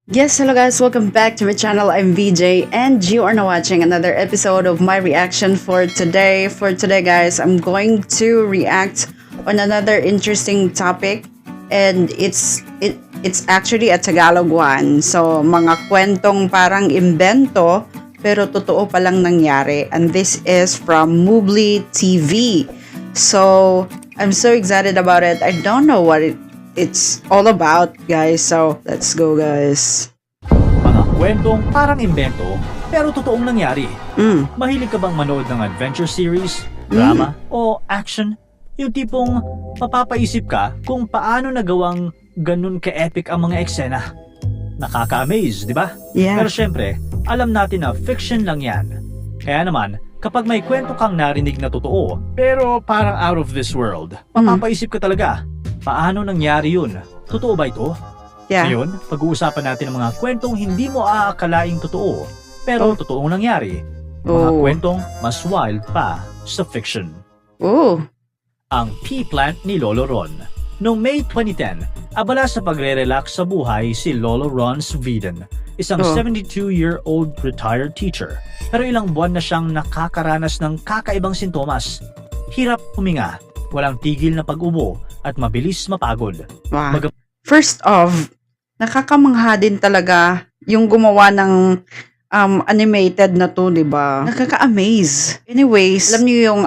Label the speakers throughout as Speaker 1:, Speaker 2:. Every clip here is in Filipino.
Speaker 1: Yes, hello guys, welcome back to my channel. I'm VJ and you are now watching another episode of my reaction for today. For today guys, I'm going to react on another interesting topic and it's actually a Tagalog one. So, mga kwentong parang imbento pero totoo palang nangyari, and this is from Moobly TV. So, I'm so excited about it. I don't know what it's all about, guys. So, let's go, guys.
Speaker 2: Mga kwentong parang imbento, pero totoong nangyari. Mahilig ka bang manood ng adventure series, drama, o action? Yung tipong mapapaisip ka kung paano nagawang ganun ka-epic ang mga eksena. Nakaka-amaze, di ba?
Speaker 1: Yeah.
Speaker 2: Pero syempre, alam natin na fiction lang yan. Kaya naman, kapag may kwento kang narinig na totoo, pero parang out of this world, mapapaisip ka talaga, paano nangyari yun? Totoo ba ito?
Speaker 1: Yeah.
Speaker 2: Ngayon, pag-uusapan natin ang mga kwentong hindi mo aakalaing totoo, pero totoong nangyari. Mga kwentong mas wild pa sa fiction.
Speaker 1: Oh.
Speaker 2: Ang pea plant ni Lolo Ron. Noong May 2010, abala sa pagre-relax sa buhay si Lolo Ron Sveden, isang 72-year-old retired teacher. Pero ilang buwan na siyang nakakaranas ng kakaibang sintomas. Hirap huminga, walang tigil na pag-ubo, at mabilis mapagod.
Speaker 1: Wow. First off, nakakamangha din talaga yung gumawa ng animated na to, di ba? Nakaka-amaze. Anyways, alam niyo yung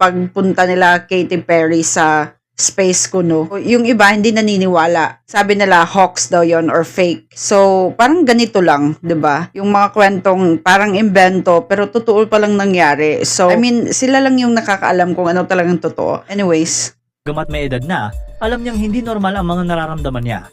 Speaker 1: pagpunta nila Katy Perry sa Space Kuno. Yung iba hindi naniniwala. Sabi nila hoax daw yon or fake. So, parang ganito lang, 'di ba? Yung mga kwentong parang imbento pero totoo pa lang nangyari. So, I mean, sila lang yung nakakaalam kung ano talagang totoo. Anyways,
Speaker 2: gamat may edad na, alam niyang hindi normal ang mga nararamdaman niya.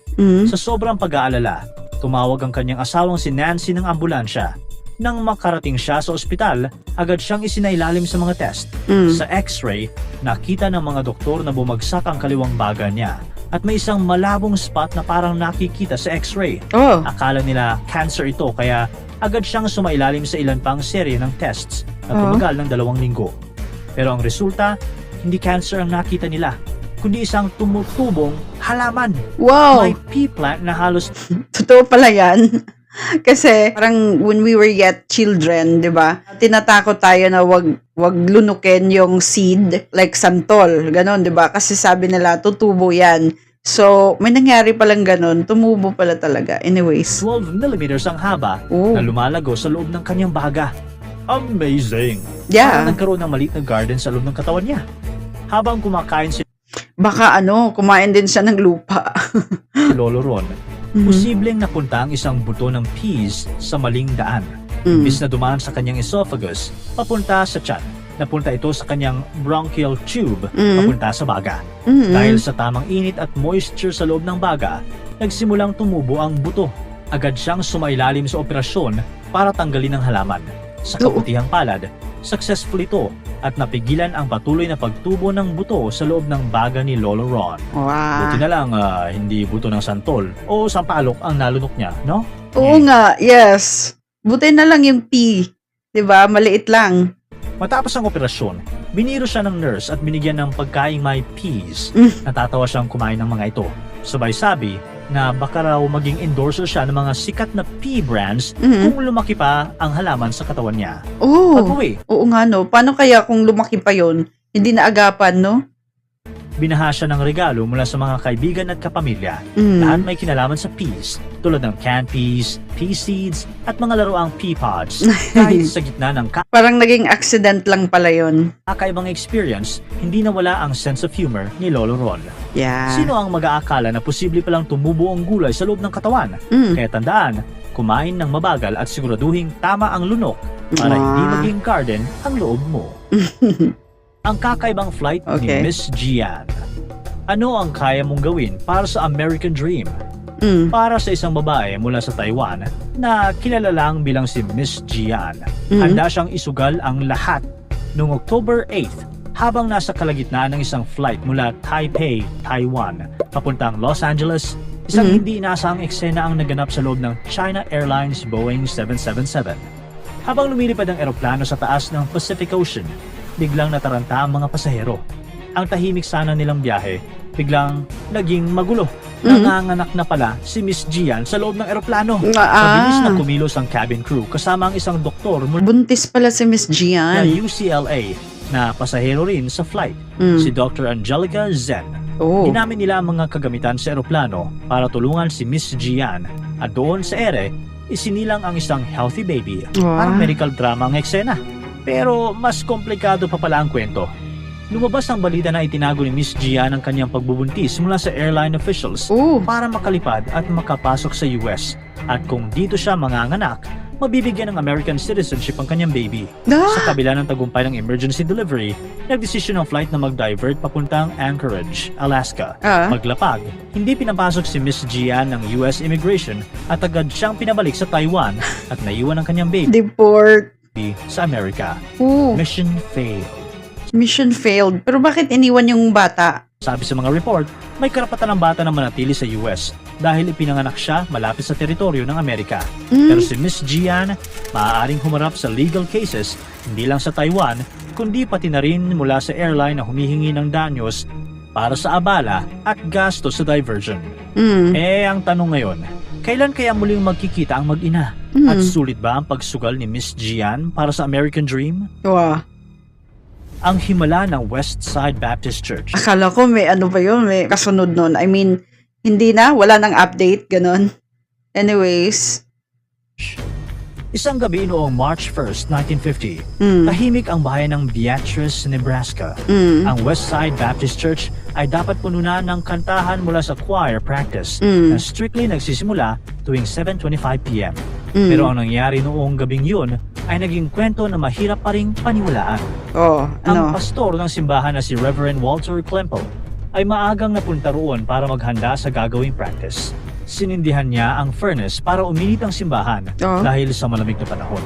Speaker 2: Sa sobrang pag-aalala, tumawag ang kanyang asawang si Nancy ng ambulansya. Nang makarating siya sa ospital, agad siyang isinailalim sa mga test. Sa x-ray, nakita ng mga doktor na bumagsak ang kaliwang baga niya at may isang malabong spot na parang nakikita sa x-ray. Akala nila cancer ito, kaya agad siyang sumailalim sa ilan pang serye ng tests na tumagal ng 2 linggo. Pero ang resulta, hindi cancer ang nakita nila, kundi isang tumutubong halaman.
Speaker 1: wow!
Speaker 2: May pea plant na halos
Speaker 1: Totoo pala yan. Kasi parang when we were yet children, 'di ba? Tinatakot tayo na wag lunukin yung seed like santol, ganon, 'di ba? Kasi sabi nila tutubo 'yan. So, may nangyari palang ganon, tumubo pala talaga. Anyways,
Speaker 2: 12 millimeters ang haba na lumalago sa loob ng kanyang baga. Amazing!
Speaker 1: yeah.
Speaker 2: Parang nagkaroon ng maliit na garden sa loob ng katawan niya. Habang kumakain si
Speaker 1: Baka kumain din siya ng lupa.
Speaker 2: Lolo Ron, posibleng napunta ang isang buto ng peas sa maling daan. Imbis na dumaan sa kanyang esophagus, papunta sa tiyan. Napunta ito sa kanyang bronchial tube, papunta sa baga. Dahil sa tamang init at moisture sa loob ng baga, nagsimulang tumubo ang buto. Agad siyang sumailalim sa operasyon para tanggalin ang halaman. Sa kabutihang palad, successful ito at napigilan ang patuloy na pagtubo ng buto sa loob ng baga ni Lolo Ron.
Speaker 1: Wow.
Speaker 2: Buti na lang hindi buto ng santol o sampalok ang nalunok niya, no?
Speaker 1: Oo nga, yes. Buti na lang yung pea. 'Di ba? Maliit lang.
Speaker 2: Matapos ang operasyon, biniro siya ng nurse at binigyan ng pagkaing may peas. Natatawa siyang kumain ng mga ito. Sabay sabi na baka raw maging endorser siya ng mga sikat na pea brands kung lumaki pa ang halaman sa katawan niya. Pag-uwi,
Speaker 1: Oo nga no. Paano kaya kung lumaki pa yon? Hindi na agapan, no?
Speaker 2: binaha siya ng regalo mula sa mga kaibigan at kapamilya. Lahat may kinalaman sa peas, tulad ng canned peas, pea seeds, at mga laruang pea pods. Kahit sa gitna ng
Speaker 1: Parang naging accident lang pala yon.
Speaker 2: kakaibang experience, hindi nawala ang sense of humor ni Lolo Ron.
Speaker 1: Yeah.
Speaker 2: Sino ang mag-aakala na posible palang tumubo ang gulay sa loob ng katawan? Kaya tandaan, kumain ng mabagal at siguraduhing tama ang lunok para hindi maging garden ang loob mo. Ang kakaibang flight ni Miss Gian. Ano ang kaya mong gawin para sa American Dream? Para sa isang babae mula sa Taiwan na kilala lang bilang si Miss Gian, handa siyang isugal ang lahat. Noong October 8th, habang nasa kalagitnaan ng isang flight mula Taipei, Taiwan, papuntang Los Angeles, isang hindi inaasahang eksena ang naganap sa loob ng China Airlines Boeing 777. Habang lumilipad ang eroplano sa taas ng Pacific Ocean, biglang nataranta ang mga pasahero. Ang tahimik sana nilang biyahe, biglang naging magulo. nanganganak na pala si Miss Gian sa loob ng eroplano. Mabilis na kumilos ang cabin crew kasama ang isang doktor mula
Speaker 1: Buntis pala si Miss
Speaker 2: sa
Speaker 1: Gian.
Speaker 2: UCLA na pasahero rin sa flight, si Dr. Angelica Zen. Ginamit nila ang mga kagamitan sa eroplano para tulungan si Miss Gian at doon sa ere, isinilang ang isang healthy baby. Parang medical drama ang eksena. Pero mas komplikado pa pala ang kwento. Lumabas ang balita na itinago ni Miss Gian ang kanyang pagbubuntis mula sa airline officials para makalipad at makapasok sa US. At kung dito siya manganganak, mabibigyan ng American citizenship ang kanyang baby. Sa kabila ng tagumpay ng emergency delivery, nagdesisyon ang flight na mag-divert papuntang Anchorage, Alaska. Maglapag, hindi pinapasok si Miss Gian ng US Immigration at agad siyang pinabalik sa Taiwan at naiwan ang kanyang baby
Speaker 1: Deport.
Speaker 2: sa Amerika. Mission failed.
Speaker 1: Mission failed. Pero bakit iniwan yung bata?
Speaker 2: Sabi sa mga report, may karapatan ng bata na manatili sa US dahil ipinanganak siya malapit sa teritoryo ng Amerika. Pero si Miss Gian, maaaring humarap sa legal cases hindi lang sa Taiwan, kundi pati na rin mula sa airline na humihingi ng danyos para sa abala at gasto sa diversion. Ang tanong ngayon, kailan kaya muling magkikita ang mag-ina? At sulit ba ang pagsugal ni Miss Gian para sa American Dream? Ang himala ng Westside Baptist Church.
Speaker 1: Akala ko may ano ba yun, may kasunod nun. I mean, hindi na, wala nang update, ganon. Anyways.
Speaker 2: Isang gabi noong March 1st, 1950, tahimik ang bayan ng Beatrice, Nebraska. Ang Westside Baptist Church ay dapat pununan ng kantahan mula sa choir practice na strictly nagsisimula tuwing 7:25 p.m. Pero ang nangyari noong gabing yun ay naging kwento na mahirap pa ring paniwalaan. Ang pastor ng simbahan na si Reverend Walter Klemple ay maagang napunta roon para maghanda sa gagawing practice. Sinindihan niya ang furnace para uminit ang simbahan dahil sa malamig na panahon.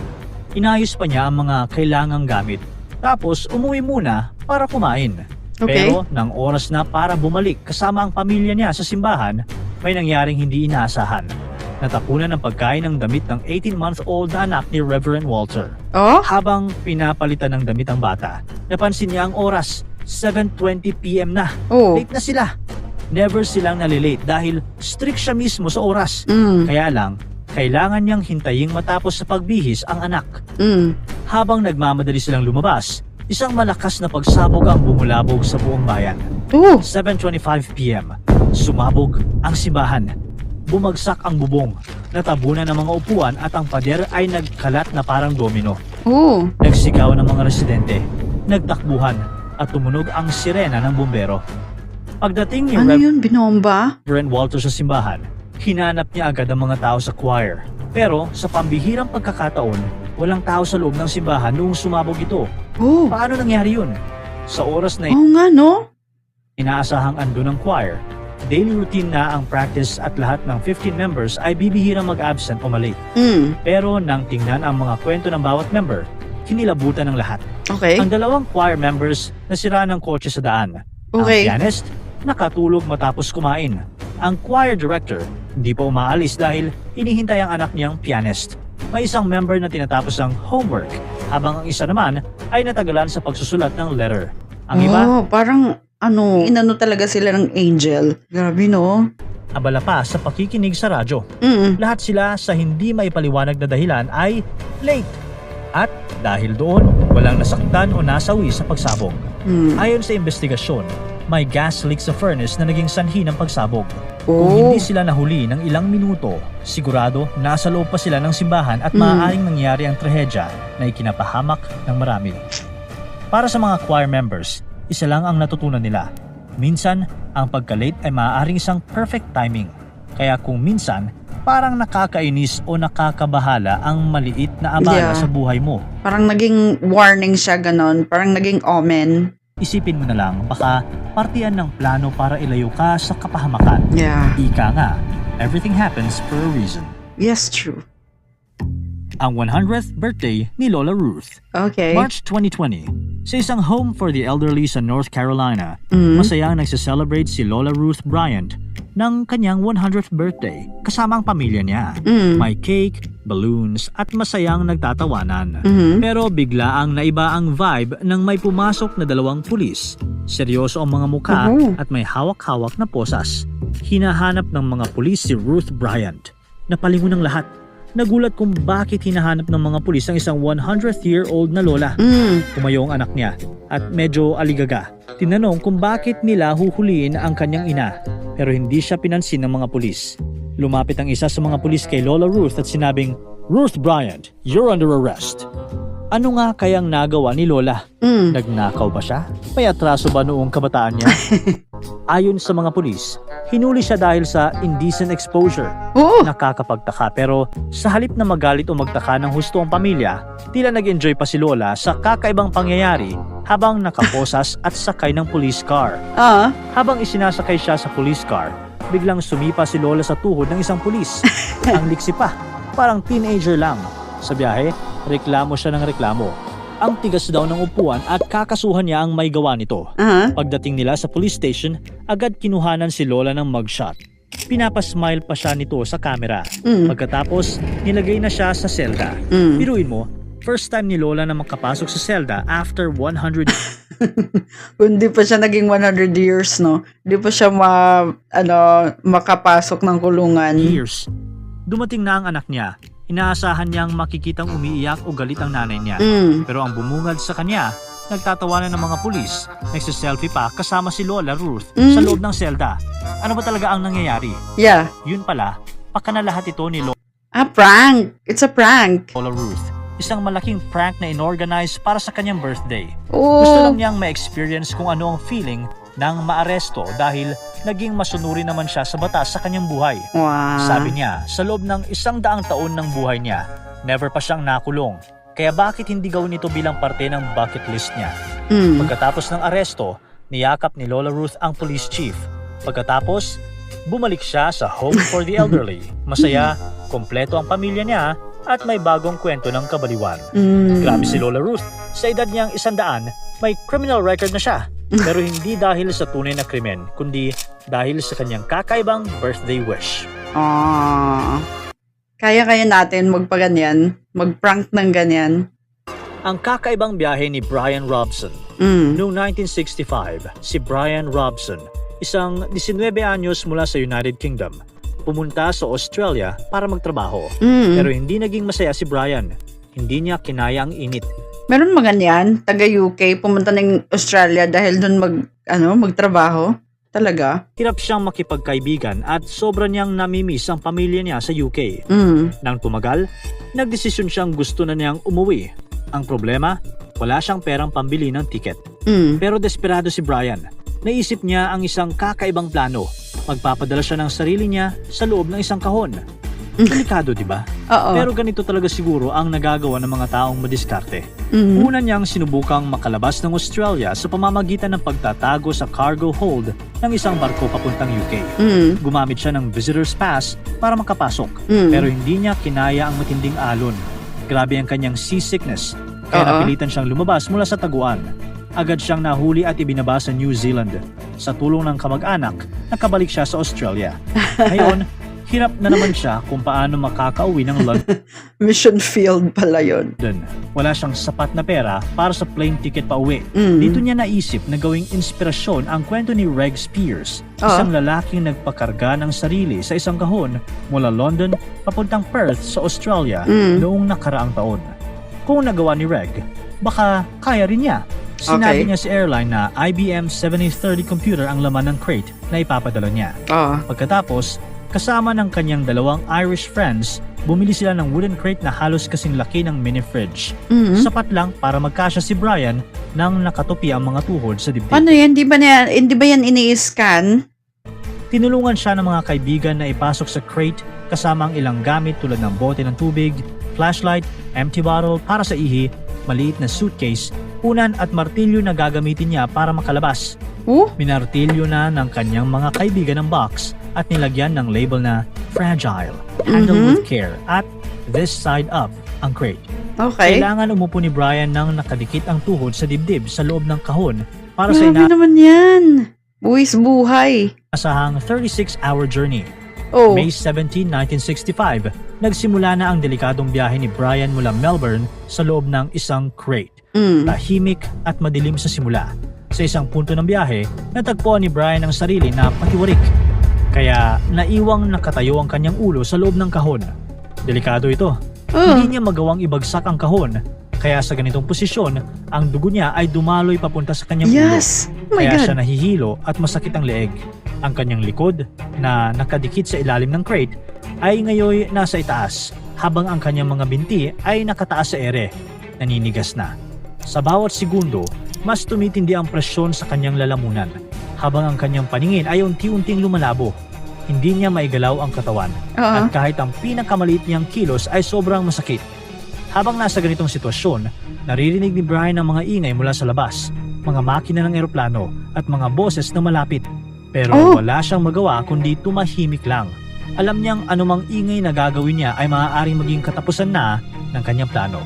Speaker 2: Inayos pa niya ang mga kailangang gamit. Tapos umuwi muna para kumain. Pero nang oras na para bumalik kasama ang pamilya niya sa simbahan, may nangyaring hindi inaasahan. Natapunan ng pagkain ng damit ng 18-month-old na anak ni Reverend Walter. Habang pinapalitan ng damit ang bata, napansin niya ang oras, 7:20 p.m. na. Late na sila. Never silang nalilate dahil strict siya mismo sa oras. Kaya lang, kailangan niyang hintaying matapos sa pagbihis ang anak. Habang nagmamadali silang lumabas, isang malakas na pagsabog ang bumulabog sa buong bayan. 7:25 p.m. Sumabog ang simbahan. Bumagsak ang bubong, natabunan ng mga upuan at ang pader ay nagkalat na parang domino. Nagsigaw ng mga residente, nagtakbuhan at tumunog ang sirena ng bumbero. Pagdating ni Reverend Walter sa simbahan, hinanap niya agad ang mga tao sa choir. Pero sa pambihirang pagkakataon, walang tao sa loob ng simbahan noong sumabog ito. Paano nangyari yun? Sa oras na inaasahang andun ang choir, daily routine na ang practice at lahat ng 15 members ay bibihirang mag-absent o malate. Pero nang tingnan ang mga kwento ng bawat member, kinilabutan ng lahat. Ang dalawang choir members nasira ng kotse sa daan. Ang pianist, nakatulog matapos kumain. Ang choir director, hindi pa umaalis dahil hinihintay ang anak niyang pianist. May isang member na tinatapos ang homework, habang ang isa naman ay natagalan sa pagsusulat ng letter. Ang iba,
Speaker 1: parang inano talaga sila ng angel. Grabe, no?
Speaker 2: Abala pa sa pakikinig sa radyo. Lahat sila sa hindi maipaliwanag na dahilan ay late. At dahil doon, walang nasaktan o nasawi sa pagsabog. Ayon sa investigasyon, may gas leak sa furnace na naging sanhi ng pagsabog. Kung hindi sila nahuli ng ilang minuto, sigurado nasa loob pa sila ng simbahan at maaaring nangyari ang trahedya na ikinapahamak ng marami. Para sa mga choir members, isa lang ang natutunan nila. Minsan, ang pagka-late ay maaaring isang perfect timing. Kaya kung minsan, parang nakakainis o nakakabahala ang maliit na abala sa buhay mo.
Speaker 1: Parang naging warning siya, ganon. Parang naging omen.
Speaker 2: Isipin mo na lang, baka partiyan ng plano para ilayo ka sa kapahamakan. Ika nga, everything happens for a reason.
Speaker 1: Yes, true.
Speaker 2: ang 100th birthday ni Lola Ruth.
Speaker 1: Okay.
Speaker 2: March 2020, sa isang home for the elderly sa North Carolina,
Speaker 1: Mm.
Speaker 2: masayang nagse-celebrate si Lola Ruth Bryant ng kanyang 100th birthday kasama ang pamilya niya.
Speaker 1: Mm.
Speaker 2: May cake, balloons at masayang nagtatawanan.
Speaker 1: Mhm.
Speaker 2: Pero bigla ang naiba ang vibe nang may pumasok na dalawang pulis. Seryoso ang mga mukha
Speaker 1: Mhm.
Speaker 2: at may hawak-hawak na posas. Hinahanap ng mga pulis si Ruth Bryant. Napalingon ng lahat. Nagulat kung bakit hinahanap ng mga pulis ang isang 100-year-old na lola.
Speaker 1: Mm.
Speaker 2: Tumayo ang anak niya at medyo aligaga. Tinanong kung bakit nila huhuliin ang kanyang ina pero hindi siya pinansin ng mga pulis. Lumapit ang isa sa mga pulis kay Lola Ruth at sinabing, "Ruth Bryant, you're under arrest." Ano nga kayang nagawa ni Lola?
Speaker 1: Mm.
Speaker 2: Nagnakaw ba siya? May atraso ba noong kabataan niya? Ayon sa mga pulis, hinuli siya dahil sa indecent exposure.
Speaker 1: Oo.
Speaker 2: Nakakapagtaka pero sa halip na magalit o magtaka ng husto ang pamilya, tila nag-enjoy pa si Lola sa kakaibang pangyayari habang nakaposas at sakay ng police car.
Speaker 1: Ah.
Speaker 2: Habang isinasakay siya sa police car, biglang sumipa si Lola sa tuhod ng isang pulis. Ang liksi pa, parang teenager lang. Sa biyahe, reklamo siya ng reklamo. Ang tigas daw ng upuan at kakasuhan niya ang may gawa nito.
Speaker 1: Aha.
Speaker 2: Pagdating nila sa police station, agad kinuhanan si Lola ng mugshot. Pinapasmile pa siya nito sa camera.
Speaker 1: Mm.
Speaker 2: Pagkatapos, nilagay na siya sa selda.
Speaker 1: Mm.
Speaker 2: Biruin mo, first time ni Lola na makapasok sa selda after 100
Speaker 1: Kung di pa siya naging 100 years, no? Di pa siya makapasok ng kulungan.
Speaker 2: years. Dumating na ang anak niya. Inaasahan niyang makikitang umiiyak o galit ang nanay niya.
Speaker 1: Mm.
Speaker 2: Pero ang bumungad sa kanya, nagtatawanan ng mga pulis. Nagsiselfie pa kasama si Lola Ruth sa loob ng selda. Ano ba talaga ang nangyayari?
Speaker 1: Yeah.
Speaker 2: Yun pala, pakana lahat ito ni
Speaker 1: Ah, prank. It's a prank.
Speaker 2: Lola Ruth. Isang malaking prank na inorganize para sa kanyang birthday. Gusto
Speaker 1: Oh.
Speaker 2: lang niyang ma-experience kung ano ang feeling ng maaresto dahil naging masunuri naman siya sa batas sa kanyang buhay.
Speaker 1: Wow.
Speaker 2: Sabi niya, sa loob ng 100 taon ng buhay niya, never pa siyang nakulong. Kaya bakit hindi gawin ito bilang parte ng bucket list niya?
Speaker 1: Mm.
Speaker 2: Pagkatapos ng aresto, niyakap ni Lola Ruth ang police chief. Pagkatapos, bumalik siya sa home for the elderly. Masaya, kompleto ang pamilya niya at may bagong kwento ng kabaliwan.
Speaker 1: Mm.
Speaker 2: Grabe si Lola Ruth. Sa edad niyang 100, may criminal record na siya. Pero hindi dahil sa tunay na krimen, kundi dahil sa kanyang kakaibang birthday wish.
Speaker 1: Ah. Kaya natin magpaganyan, mag-prank ng ganyan.
Speaker 2: Ang kakaibang biyahe ni Brian Robson.
Speaker 1: Mm.
Speaker 2: Noong 1965, si Brian Robson, isang 19 anyos mula sa United Kingdom, pumunta sa Australia para magtrabaho.
Speaker 1: Mm.
Speaker 2: Pero hindi naging masaya si Brian. Hindi niya kinaya ang init.
Speaker 1: Meron mga ganyan, taga UK, pumunta ng Australia dahil doon magtrabaho. Talaga?
Speaker 2: Hirap siyang makipagkaibigan at sobra niyang namimiss ang pamilya niya sa UK.
Speaker 1: Mm.
Speaker 2: Nang tumagal, nagdesisyon siyang gusto na niyang umuwi. Ang problema, wala siyang perang pambili ng tiket.
Speaker 1: Mm.
Speaker 2: Pero desperado si Brian. Naisip niya ang isang kakaibang plano. Magpapadala siya ng sarili niya sa loob ng isang kahon. Delikado, di ba?
Speaker 1: Oo.
Speaker 2: Pero ganito talaga siguro ang nagagawa ng mga taong madiskarte.
Speaker 1: Mhm.
Speaker 2: Una niyang sinubukang makalabas ng Australia sa pamamagitan ng pagtatago sa cargo hold ng isang barko papuntang UK.
Speaker 1: Mm.
Speaker 2: Gumamit siya ng visitor's pass para makapasok.
Speaker 1: Mm.
Speaker 2: Pero hindi niya kinaya ang matinding alon. Grabe ang kanyang seasickness. Kaya
Speaker 1: Oo.
Speaker 2: napilitan siyang lumabas mula sa taguan. Agad siyang nahuli at ibinaba sa New Zealand. Sa tulong ng kamag-anak, nakabalik siya sa Australia. Ngayon, hirap na naman siya kung paano makakauwi ng London.
Speaker 1: Mission field pala yun.
Speaker 2: Wala siyang sapat na pera para sa plane ticket pa uwi.
Speaker 1: Mm.
Speaker 2: Dito niya naisip na gawing inspirasyon ang kwento ni Reg Spears, isang lalaking nagpakarga ng sarili sa isang kahon mula London papuntang Perth sa Australia noong nakaraang taon. Kung nagawa ni Reg, baka kaya rin niya. Sinabi
Speaker 1: Okay.
Speaker 2: niya sa airline na IBM 7030 computer ang laman ng crate na ipapadala niya. Pagkatapos, kasama ng kanyang dalawang Irish friends, bumili sila ng wooden crate na halos kasing laki ng mini fridge.
Speaker 1: Mhm.
Speaker 2: Sapat lang para magkasya si Brian nang nakatupi ang mga tuhod sa dibdib.
Speaker 1: Paano yan? Hindi ba yan ini-scan?
Speaker 2: Tinulungan siya ng mga kaibigan na ipasok sa crate kasama ang ilang gamit tulad ng bote ng tubig, flashlight, empty bottle para sa ihi, maliit na suitcase, unan at martilyo na gagamitin niya para makalabas. Minartilyo na ng kanyang mga kaibigan ng box at nilagyan ng label na fragile, handle with care at this side up ang crate.
Speaker 1: Okay.
Speaker 2: Kailangan umupo ni Brian nang nakadikit ang tuhod sa dibdib sa loob ng kahon para sa
Speaker 1: Grabe naman yan. Buwis buhay.
Speaker 2: inaasahang 36-hour journey.
Speaker 1: Oh.
Speaker 2: May 17, 1965, nagsimula na ang delikadong biyahe ni Brian mula Melbourne sa loob ng isang crate. Tahimik at madilim sa simula. Sa isang punto ng biyahe, natagpuan ni Brian ang sarili na patiwarik. Kaya naiwang nakatayo ang kanyang ulo sa loob ng kahon. Delikado ito. Hindi niya magawang ibagsak ang kahon. Kaya sa ganitong posisyon, ang dugo niya ay dumaloy papunta sa kanyang ulo.
Speaker 1: Yes. Oh my
Speaker 2: Kaya
Speaker 1: God.
Speaker 2: siya nahihilo at masakit ang leeg. Ang kanyang likod na nakadikit sa ilalim ng crate ay ngayon nasa itaas, habang ang kanyang mga binti ay nakataas sa ere, naninigas na. Sa bawat segundo, mas tumitindi ang presyon sa kanyang lalamunan, habang ang kanyang paningin ay unti-unting lumalabo. Hindi niya maigalaw ang katawan, at kahit ang pinakamaliit niyang kilos ay sobrang masakit. Habang nasa ganitong sitwasyon, naririnig ni Brian ang mga ingay mula sa labas, mga makina ng eroplano at mga boses na malapit. Pero wala siyang magawa kundi tumahimik lang. Alam niyang anumang ingay na gagawin niya ay maaaring maging katapusan na ng kanyang plano.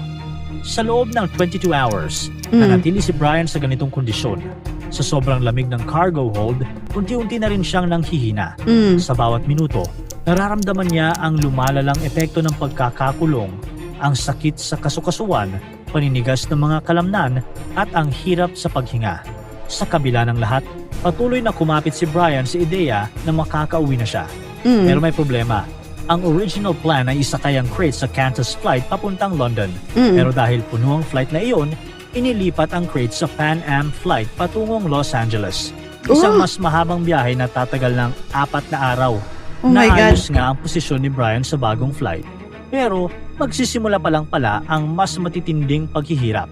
Speaker 2: Sa loob ng 22 hours, nanatili si Brian sa ganitong kondisyon. Sa sobrang lamig ng cargo hold, unti-unti na rin siyang nanghihina. Sa bawat minuto, nararamdaman niya ang lumalalang epekto ng pagkakakulong, ang sakit sa kasukasuan, paninigas ng mga kalamnan, at ang hirap sa paghinga. Sa kabila ng lahat, patuloy na kumapit si Brian sa ideya na makakauwi na siya. Pero may problema. Ang original plan ay isakay ang crate sa Qantas flight papuntang London. Pero dahil puno ang flight na iyon, inilipat ang crate sa Pan Am flight patungong Los Angeles. Isang mas mahabang biyahe na tatagal ng 4 na araw.
Speaker 1: Oh my God.
Speaker 2: Naayos nga ang posisyon ni Brian sa bagong flight. Pero magsisimula pa lang pala ang mas matitinding paghihirap.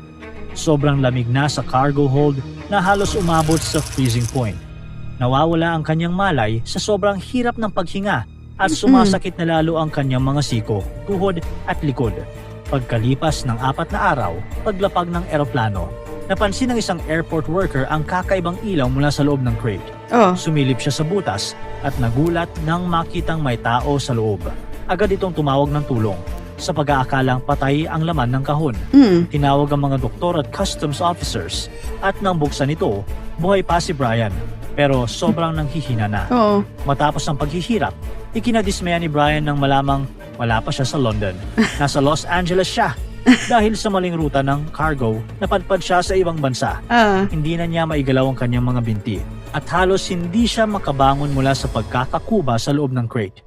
Speaker 2: Sobrang lamig na sa cargo hold na halos umabot sa freezing point. Nawawala ang kanyang malay sa sobrang hirap ng paghinga at sumasakit na lalo ang kanyang mga siko, tuhod at likod. Pagkalipas ng 4 na araw, paglapag ng eroplano, napansin ng isang airport worker ang kakaibang ilaw mula sa loob ng crate. Sumilip siya sa butas at nagulat nang makitang may tao sa loob. Agad itong tumawag ng tulong. Sa pag-aakalang patay ang laman ng kahon, tinawag ang mga doktor at customs officers at nang buksan ito, buhay pa si Brian. Pero sobrang nanghihina na. Matapos ang paghihirap, ikinadismaya ni Brian nang malamang wala pa siya sa London. Nasa Los Angeles siya. Dahil sa maling ruta ng cargo, napadpad siya sa ibang bansa. Hindi na niya maigalaw ang kanyang mga binti. At halos hindi siya makabangon mula sa pagkakakuba sa loob ng crate.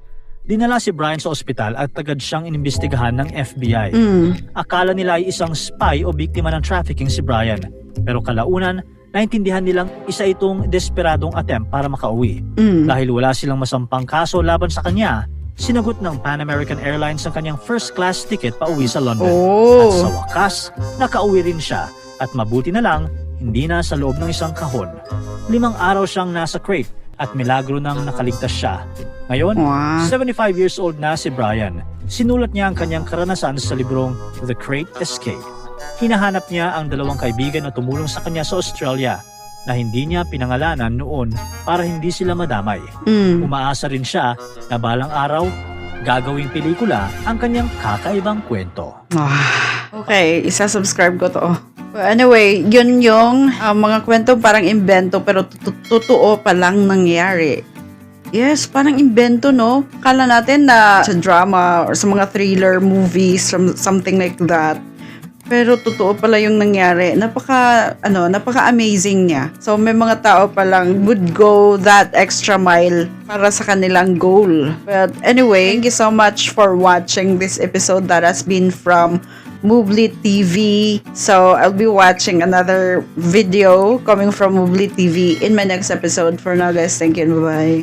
Speaker 2: Dinala si Brian sa ospital at agad siyang inimbestigahan ng FBI. Akala nila ay isang spy o biktima ng trafficking si Brian. Pero kalaunan, naintindihan nilang isa itong desperadong attempt para makauwi. Dahil wala silang masampang kaso laban sa kanya, sinagot ng Pan American Airlines ang kanyang first class ticket pauwi sa London. At sa wakas, nakauwi rin siya at mabuti na lang, hindi na sa loob ng isang kahon. 5 araw siyang nasa crate at milagro nang nakaligtas siya. Ngayon, 75 years old na si Brian. Sinulat niya ang kanyang karanasan sa librong The Great Escape. Hinahanap niya ang 2 kaibigan na tumulong sa kanya sa Australia na hindi niya pinangalanan noon para hindi sila madamay. Umaasa rin siya na balang araw, gagawing pelikula ang kanyang kakaibang kwento.
Speaker 1: Okay, isa-subscribe ko to. Anyway, yun yung mga kwento parang invento pero totoo pa lang nangyari. Yes, parang invento, no? Kala natin na sa drama or sa mga thriller movies, something like that. Pero totoo pala yung nangyari. Napaka-amazing niya. So, may mga tao palang would go that extra mile para sa kanilang goal. But anyway, thank you so much for watching this episode that has been from Moobly TV. So, I'll be watching another video coming from Moobly TV in my next episode. For now, guys, thank you and bye-bye.